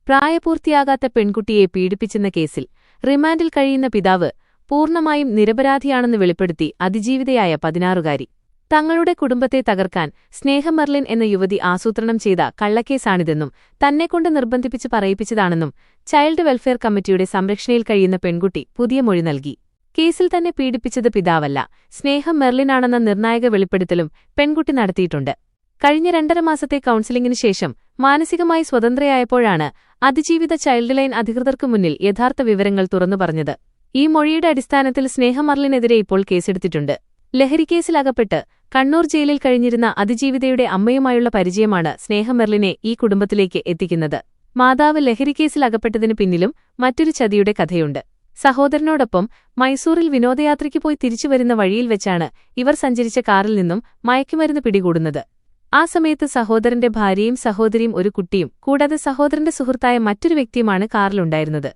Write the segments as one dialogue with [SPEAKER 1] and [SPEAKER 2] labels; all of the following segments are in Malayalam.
[SPEAKER 1] പ്രായപൂർത്തിയാകാത്ത പെൺകുട്ടിയെ പീഡിപ്പിച്ചെന്ന കേസിൽ റിമാൻഡിൽ കഴിയുന്ന പിതാവ് പൂർണ്ണമായും നിരപരാധിയാണെന്ന് വെളിപ്പെടുത്തി അതിജീവിതയായ 16കാരി. തങ്ങളുടെ കുടുംബത്തെ തകർക്കാൻ സ്നേഹ മെർലിൻ എന്ന യുവതി ആസൂത്രണം ചെയ്ത കള്ളക്കേസാണിതെന്നും തന്നെക്കൊണ്ട് നിർബന്ധിപ്പിച്ച് പറയിപ്പിച്ചതാണെന്നും ചൈൽഡ് വെൽഫെയർ കമ്മിറ്റിയുടെ സംരക്ഷണയിൽ കഴിയുന്ന പെൺകുട്ടി പുതിയ മൊഴി നൽകി. കേസിൽ തന്നെ പീഡിപ്പിച്ചത് പിതാവല്ല, സ്നേഹ മെർലിനാണെന്ന നിർണായക വെളിപ്പെടുത്തലും പെൺകുട്ടി നടത്തിയിട്ടുണ്ട്. കഴിഞ്ഞ 2.5 മാസത്തെ കൗൺസിലിംഗിനു ശേഷം മാനസികമായി സ്വതന്ത്രയായപ്പോഴാണ് അതിജീവിത ചൈൽഡ് ലൈൻ അധികൃതർക്കു മുന്നിൽ യഥാർത്ഥ വിവരങ്ങൾ തുറന്നു പറഞ്ഞത്. ഈ മൊഴിയുടെ അടിസ്ഥാനത്തിൽ സ്നേഹ മെർലിനെതിരെ ഇപ്പോൾ കേസെടുത്തിട്ടുണ്ട്. ലഹരിക്കേസിലകപ്പെട്ട് കണ്ണൂർ ജയിലിൽ കഴിഞ്ഞിരുന്ന അതിജീവിതയുടെ അമ്മയുമായുള്ള പരിചയമാണ് സ്നേഹ മെർലിനെ ഈ കുടുംബത്തിലേക്ക് എത്തിക്കുന്നത്. മാതാവ് ലഹരിക്കേസിലകപ്പെട്ടതിനു പിന്നിലും മറ്റൊരു ചതിയുടെ കഥയുണ്ട്. സഹോദരനോടൊപ്പം മൈസൂറിൽ വിനോദയാത്രയ്ക്ക് പോയി തിരിച്ചുവരുന്ന വഴിയിൽ വെച്ചാണ് ഇവർ സഞ്ചരിച്ച കാറിൽ നിന്നും മയക്കുമരുന്ന് പിടികൂടുന്നത്. ആ സമയത്ത് സഹോദരന്റെ ഭാര്യയും സഹോദരിയും ഒരു കുട്ടിയും കൂടാതെ സഹോദരന്റെ സുഹൃത്തായ മറ്റൊരു വ്യക്തിയുമാണ് കാറിലുണ്ടായിരുന്നത്.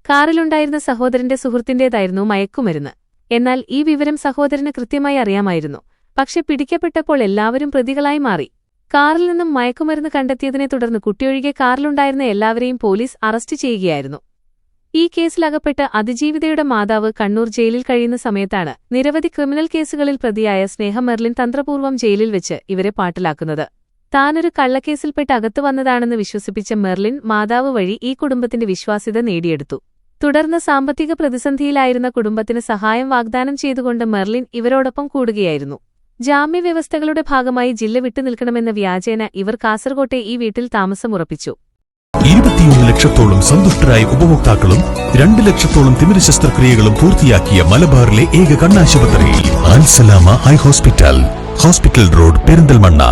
[SPEAKER 1] കാറിലുണ്ടായിരുന്ന സഹോദരന്റെ സുഹൃത്തിന്റേതായിരുന്നു മയക്കുമരുന്ന്. എന്നാൽ ഈ വിവരം സഹോദരന് കൃത്യമായി അറിയാമായിരുന്നു. പക്ഷെ പിടിക്കപ്പെട്ടപ്പോൾ എല്ലാവരും പ്രതികളായി മാറി. കാറിൽ നിന്നും മയക്കുമരുന്ന് കണ്ടെത്തിയതിനെ തുടർന്ന് കുട്ടിയൊഴികെ കാറിലുണ്ടായിരുന്ന എല്ലാവരെയും പോലീസ് അറസ്റ്റ് ചെയ്യുകയായിരുന്നു. ഈ കേസിലകപ്പെട്ട് അതിജീവിതയുടെ മാതാവ് കണ്ണൂർ ജയിലിൽ കഴിയുന്ന സമയത്താണ് നിരവധി ക്രിമിനൽ കേസുകളിൽ പ്രതിയായ സ്നേഹ മെർലിൻ തന്ത്രപൂർവ്വം ജയിലിൽ വെച്ച് ഇവരെ പാട്ടിലാക്കുന്നത്. താനൊരു കള്ളക്കേസിൽപ്പെട്ട് അകത്തു വന്നതാണെന്ന് വിശ്വസിപ്പിച്ച മെർലിൻ മാതാവ് വഴി ഈ കുടുംബത്തിന്റെ വിശ്വാസ്യത നേടിയെടുത്തു. തുടർന്ന് സാമ്പത്തിക പ്രതിസന്ധിയിലായിരുന്ന കുടുംബത്തിന് സഹായം വാഗ്ദാനം ചെയ്തുകൊണ്ട് മെർലിൻ ഇവരോടൊപ്പം കൂടുകയായിരുന്നു. ജാമ്യവ്യവസ്ഥകളുടെ ഭാഗമായി ജില്ല വിട്ടുനിൽക്കണമെന്ന വ്യാജേന ഇവർ കാസർകോട്ടെ ഈ വീട്ടിൽ താമസമുറപ്പിച്ചു.
[SPEAKER 2] 21 ലക്ഷത്തോളം സന്തുഷ്ടരായ ഉപഭോക്താക്കളും 2 ലക്ഷത്തോളം തിമിര ശസ്ത്രക്രിയകളും പൂർത്തിയാക്കിയ മലബാറിലെ ഏക കണ്ണാശുപത്രി Al Salama high hospital, hospital road, Perinthalmanna.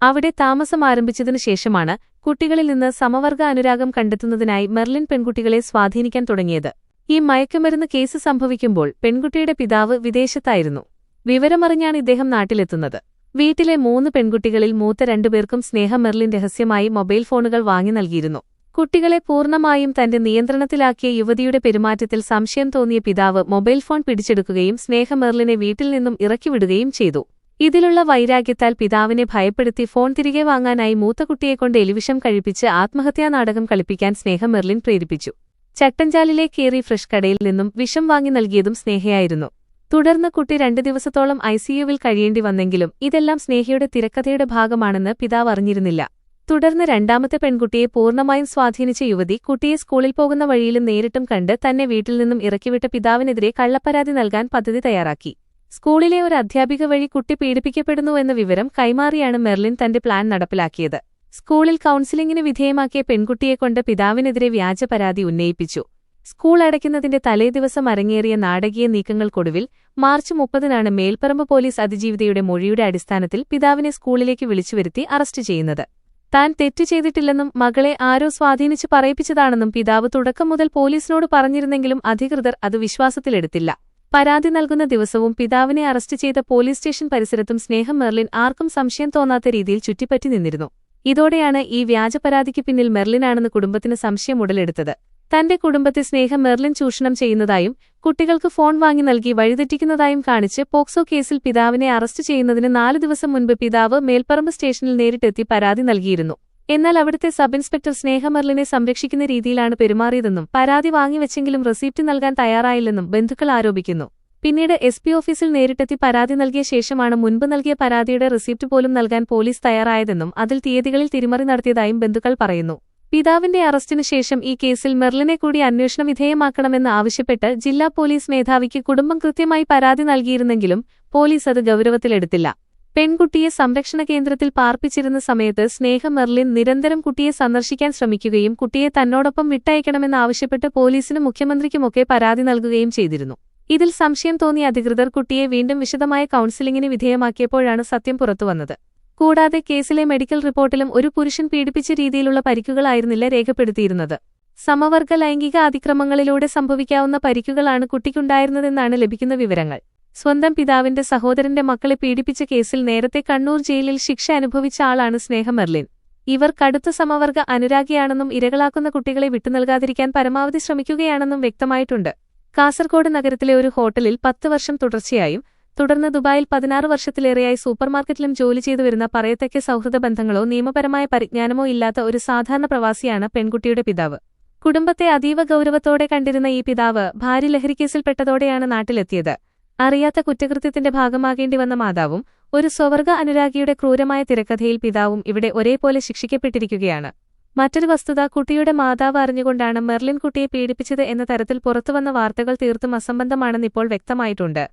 [SPEAKER 1] അവിടെ താമസം ആരംഭിച്ചതിനു ശേഷമാണ് കുട്ടികളിൽ നിന്ന് സമവർഗ അനുരാഗം കണ്ടെത്തുന്നതിനായി മെർലിൻ പെൺകുട്ടികളെ സ്വാധീനിക്കാൻ തുടങ്ങിയത്. ഈ മയക്കുമരുന്ന് കേസ് സംഭവിക്കുമ്പോൾ പെൺകുട്ടിയുടെ പിതാവ് വിദേശത്തായിരുന്നു. വിവരമറിഞ്ഞാണ് ഇദ്ദേഹം നാട്ടിലെത്തുന്നത്. വീട്ടിലെ 3 പെൺകുട്ടികളിൽ മൂത്ത 2 പേർക്കും സ്നേഹ മെർലിൻ രഹസ്യമായി മൊബൈൽ ഫോണുകൾ വാങ്ങി നൽകിയിരുന്നു. കുട്ടികളെ പൂർണ്ണമായും തന്റെ നിയന്ത്രണത്തിലാക്കിയ യുവതിയുടെ പെരുമാറ്റത്തിൽ സംശയം തോന്നിയ പിതാവ് മൊബൈൽ ഫോൺ പിടിച്ചെടുക്കുകയും സ്നേഹ മെർലിനെ വീട്ടിൽ നിന്നും ഇറക്കിവിടുകയും ചെയ്തു. ഇതിലുള്ള വൈരാഗ്യത്താൽ പിതാവിനെ ഭയപ്പെടുത്തി ഫോൺ തിരികെ വാങ്ങാനായി മൂത്ത കുട്ടിയെക്കൊണ്ട് എലിവിഷം കഴിപ്പിച്ച് ആത്മഹത്യാ നാടകം കളിപ്പിക്കാൻ സ്നേഹ മെർലിൻ പ്രേരിപ്പിച്ചു. ചട്ടഞ്ചാലിലെ കേറി ഫ്രഷ് കടയിൽ നിന്നും വിഷം വാങ്ങി നൽകിയതും സ്നേഹയായിരുന്നു. തുടർന്ന് കുട്ടി 2 ദിവസത്തോളം ICUവിൽ കഴിയേണ്ടി വന്നെങ്കിലും ഇതെല്ലാം സ്നേഹയുടെ തിരക്കഥയുടെ ഭാഗമാണെന്ന് പിതാവ് അറിഞ്ഞിരുന്നില്ല. തുടർന്ന് 2ാമത്തെ പെൺകുട്ടിയെ പൂർണ്ണമായും സ്വാധീനിച്ച യുവതി കുട്ടിയെ സ്കൂളിൽ പോകുന്ന വഴിയിലും നേരിട്ടും കണ്ട് തന്നെ വീട്ടിൽ നിന്നും ഇറക്കിവിട്ട പിതാവിനെതിരെ കള്ളപ്പരാതി നൽകാൻ പദ്ധതി തയ്യാറാക്കി. സ്കൂളിലെ ഒരു അധ്യാപിക വഴി കുട്ടി പീഡിപ്പിക്കപ്പെടുന്നുവെന്ന വിവരം കൈമാറിയാണ് മെർലിൻ തന്റെ പ്ലാൻ നടപ്പിലാക്കിയത്. സ്കൂളിൽ കൗൺസിലിംഗിന് വിധേയമാക്കിയ പെൺകുട്ടിയെക്കൊണ്ട് പിതാവിനെതിരെ വ്യാജ പരാതി ഉന്നയിപ്പിച്ചു. സ്കൂൾ അടയ്ക്കുന്നതിന്റെ തലേദിവസം അരങ്ങേറിയ നാടകീയ നീക്കങ്ങൾക്കൊടുവിൽ മാർച്ച് 30-നാണ് മേൽപ്പറമ്പ് പോലീസ് അതിജീവിതയുടെ മൊഴിയുടെ അടിസ്ഥാനത്തിൽ പിതാവിനെ സ്കൂളിലേക്ക് വിളിച്ചുവരുത്തി അറസ്റ്റ് ചെയ്യുന്നത്. താൻ തെറ്റു ചെയ്തിട്ടില്ലെന്നും മകളെ ആരോ സ്വാധീനിച്ചു പറയിപ്പിച്ചതാണെന്നും പിതാവ് തുടക്കം മുതൽ പോലീസിനോട് പറഞ്ഞിരുന്നെങ്കിലും അധികൃതർ അത് വിശ്വാസത്തിലെടുത്തില്ല. പരാതി നൽകുന്ന ദിവസവും പിതാവിനെ അറസ്റ്റ് ചെയ്ത പോലീസ് സ്റ്റേഷൻ പരിസരത്തും സ്നേഹ മെർലിൻ ആർക്കും സംശയം തോന്നാത്ത രീതിയിൽ ചുറ്റിപ്പറ്റി നിന്നിരുന്നു. ഇതോടെയാണ് ഈ വ്യാജ പരാതിക്ക് പിന്നിൽ മെർലിനാണെന്ന് കുടുംബത്തിന് സംശയം ഉടലെടുത്തത്. തന്റെ കുടുംബത്തെ സ്നേഹ മെർലിൻ ചൂഷണം ചെയ്യുന്നതായും കുട്ടികൾക്ക് ഫോൺ വാങ്ങി നൽകി വഴിതെറ്റിക്കുന്നതായും കാണിച്ച് പോക്സോ കേസിൽ പിതാവിനെ അറസ്റ്റ് ചെയ്യുന്നതിന് 4 ദിവസം മുൻപ് പിതാവ് മേൽപ്പറമ്പ് സ്റ്റേഷനിൽ നേരിട്ടെത്തി പരാതി നൽകിയിരുന്നു. എന്നാൽ അവിടുത്തെ സബ് ഇൻസ്പെക്ടർ സ്നേഹ മെർലിനെ സംരക്ഷിക്കുന്ന രീതിയിലാണ് പെരുമാറിയതെന്നും പരാതി വാങ്ങിവെച്ചെങ്കിലും റെസിപ്റ്റ് നൽകാൻ തയ്യാറായില്ലെന്നും ബന്ധുക്കൾ ആരോപിക്കുന്നു. പിന്നീട് SP ഓഫീസിൽ നേരിട്ടെത്തി പരാതി നൽകിയ ശേഷമാണ് മുൻപ് നൽകിയ പരാതിയുടെ റെസിപ്റ്റ് പോലും നൽകാൻ പോലീസ് തയ്യാറായതെന്നും അതിൽ തീയതികളിൽ തിരിമറി നടത്തിയതായും ബന്ധുക്കൾ പറയുന്നു. പിതാവിന്റെ അറസ്റ്റിനു ശേഷം ഈ കേസിൽ മെർലിനെ കൂടി അന്വേഷണ വിധേയമാക്കണമെന്ന് ആവശ്യപ്പെട്ട് ജില്ലാ പോലീസ് മേധാവിക്ക് കുടുംബം കൃത്യമായി പരാതി നൽകിയിരുന്നെങ്കിലും പോലീസ് അത് ഗൗരവത്തിലെടുത്തില്ല. പെൺകുട്ടിയെ സംരക്ഷണ കേന്ദ്രത്തിൽ പാർപ്പിച്ചിരുന്ന സമയത്ത് സ്നേഹ മെർലിൻ നിരന്തരം കുട്ടിയെ സന്ദർശിക്കാൻ ശ്രമിക്കുകയും കുട്ടിയെ തന്നോടൊപ്പം വിട്ടയക്കണമെന്ന് ആവശ്യപ്പെട്ട് പോലീസിനും മുഖ്യമന്ത്രിക്കുമൊക്കെ പരാതി നൽകുകയും ചെയ്തിരുന്നു. ഇതിൽ സംശയം തോന്നിയ അധികൃതർ കുട്ടിയെ വീണ്ടും വിശദമായ കൗൺസിലിംഗിന് വിധേയമാക്കിയപ്പോഴാണ് സത്യം പുറത്തുവന്നത്. കൂടാതെ കേസിലെ മെഡിക്കൽ റിപ്പോർട്ടിലും ഒരു പുരുഷൻ പീഡിപ്പിച്ച രീതിയിലുള്ള പരിക്കുകളായിരുന്നില്ല രേഖപ്പെടുത്തിയിരുന്നത്. സമവർഗ ലൈംഗിക അതിക്രമങ്ങളിലൂടെ സംഭവിക്കാവുന്ന പരിക്കുകളാണ് കുട്ടിക്കുണ്ടായിരുന്നതെന്നാണ് ലഭിക്കുന്ന വിവരങ്ങൾ. സ്വന്തം പിതാവിന്റെ സഹോദരന്റെ മക്കളെ പീഡിപ്പിച്ച കേസിൽ നേരത്തെ കണ്ണൂർ ജയിലിൽ ശിക്ഷ അനുഭവിച്ച ആളാണ് സ്നേഹ മെർലിൻ. ഇവർ കടുത്ത സമവർഗ അനുരാഗിയാണെന്നും ഇരകളാക്കുന്ന കുട്ടികളെ വിട്ടുനൽകാതിരിക്കാൻ പരമാവധി ശ്രമിക്കുകയാണെന്നും വ്യക്തമായിട്ടുണ്ട്. കാസർകോട് നഗരത്തിലെ ഒരു ഹോട്ടലിൽ 10 വർഷം തുടർച്ചയായും തുടർന്ന് ദുബായിൽ 16 വർഷത്തിലേറെയായി സൂപ്പർമാർക്കറ്റിലും ജോലി ചെയ്തുവരുന്ന പറയത്തക്ക സൗഹൃദ ബന്ധങ്ങളോ നിയമപരമായ പരിജ്ഞാനമോ ഇല്ലാത്ത ഒരു സാധാരണ പ്രവാസിയാണ് പെൺകുട്ടിയുടെ പിതാവ്. കുടുംബത്തെ അതീവ ഗൗരവത്തോടെ കണ്ടിരുന്ന ഈ പിതാവ് ഭാര്യ ലഹരിക്കേസിൽപ്പെട്ടതോടെയാണ് നാട്ടിലെത്തിയത്. അറിയാത്ത കുറ്റകൃത്യത്തിന്റെ ഭാഗമാകേണ്ടി വന്ന മാതാവും ഒരു സ്വവർഗ അനുരാഗിയുടെ ക്രൂരമായ തിരക്കഥയിൽ പിതാവും ഇവിടെ ഒരേപോലെ ശിക്ഷിക്കപ്പെട്ടിരിക്കുകയാണ്. മറ്റൊരു വസ്തുത, കുട്ടിയുടെ മാതാവ് അറിഞ്ഞുകൊണ്ടാണ് മെർലിൻ കുട്ടിയെ പീഡിപ്പിച്ചത് എന്ന തരത്തിൽ പുറത്തുവന്ന വാർത്തകൾ തീർത്തും അസംബന്ധമാണെന്നിപ്പോൾ വ്യക്തമായിട്ടുണ്ട്.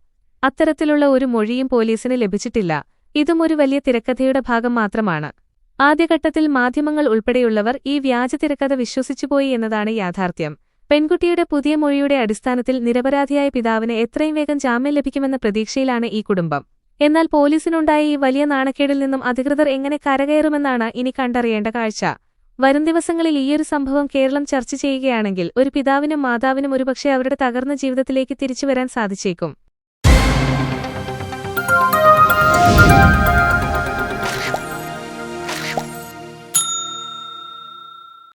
[SPEAKER 1] അത്തരത്തിലുള്ള ഒരു മൊഴിയും പോലീസിന് ലഭിച്ചിട്ടില്ല. ഇതും ഒരു വലിയ തിരക്കഥയുടെ ഭാഗം മാത്രമാണ്. ആദ്യഘട്ടത്തിൽ മാധ്യമങ്ങൾ ഉൾപ്പെടെയുള്ളവർ ഈ വ്യാജ തിരക്കഥ വിശ്വസിച്ചുപോയി എന്നതാണ് യാഥാർത്ഥ്യം. പെൺകുട്ടിയുടെ പുതിയ മൊഴിയുടെ അടിസ്ഥാനത്തിൽ നിരപരാധിയായ പിതാവിന് എത്രയും വേഗം ജാമ്യം ലഭിക്കുമെന്ന പ്രതീക്ഷയിലാണ് ഈ കുടുംബം. എന്നാൽ പോലീസിനുണ്ടായ ഈ വലിയ നാണക്കേടിൽ നിന്നും അധികൃതർ എങ്ങനെ കരകയറുമെന്നാണ് ഇനി കണ്ടറിയേണ്ട കാഴ്ച. വരും ദിവസങ്ങളിൽ ഈയൊരു സംഭവം കേരളം ചർച്ച ചെയ്യുകയാണെങ്കിൽ ഒരു പിതാവിനും മാതാവിനും ഒരുപക്ഷെ അവരുടെ തകർന്ന ജീവിതത്തിലേക്ക് തിരിച്ചുവരാൻ സാധിച്ചേക്കും.